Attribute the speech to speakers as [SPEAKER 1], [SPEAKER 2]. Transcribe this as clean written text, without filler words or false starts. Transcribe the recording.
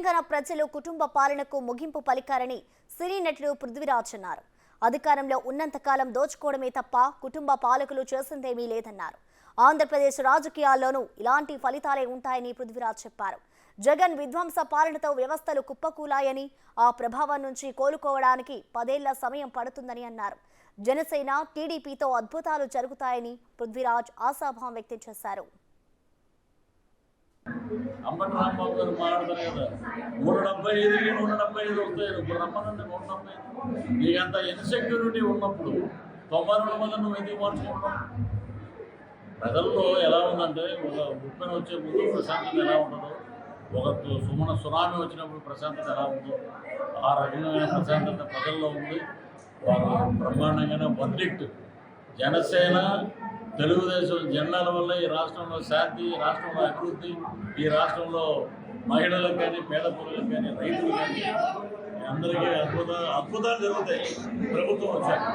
[SPEAKER 1] తెలంగాణ ప్రజలు కుటుంబ పాలనకు ముగింపు పలికారని సినీ నటుడు పృథ్వీరాజ్ అన్నారు. అధికారంలో ఉన్నంతకాలం దోచుకోవడమే తప్ప కుటుంబ పాలకులు చేసిందేమీ లేదన్నారు. ఆంధ్రప్రదేశ్ రాజకీయాల్లోనూ ఇలాంటి ఫలితాలే ఉంటాయని పృథ్వీరాజ్ చెప్పారు. జగన్ విధ్వంస పాలనతో వ్యవస్థలు కుప్పకూలాయని, ఆ ప్రభావం నుంచి కోలుకోవడానికి 10 ఏళ్ల సమయం పడుతుందని అన్నారు. జనసేన టీడీపీతో అద్భుతాలు జరుగుతాయని పృథ్వీరాజ్ ఆశాభావం వ్యక్తం చేశారు.
[SPEAKER 2] అంబటి రాంబాబు గారు మాట్లాడతారు కదా, 175కి 175 వస్తాయి. ఇప్పుడు రమ్మనండి 175. నీకు అంత ఇన్సెక్యూరిటీ ఉన్నప్పుడు 92 మంది నువ్వు ఎందుకు మార్చుకుంటావు? ప్రజల్లో ఎలా ఉందంటే, ఒక ఉప్పెన వచ్చే ముందు ప్రశాంతత ఎలా ఉంటుందో, ఒక సునామీ వచ్చినప్పుడు ప్రశాంతత ఎలా ఉందో, ఆ రకమైన ప్రశాంతత ప్రజల్లో ఉంది. వారు బ్రహ్మాండంగానే వర్డిక్ట్. జనసేన తెలుగుదేశం జెండాల వల్ల ఈ రాష్ట్రంలో శాంతి, ఈ రాష్ట్రంలో అభివృద్ధి, ఈ రాష్ట్రంలో మహిళలకు కానీ, పేద ప్రజలకు కానీ, రైతులు కానీ అందరికీ అద్భుతాలు జరుగుతాయి ప్రభుత్వం వచ్చాక.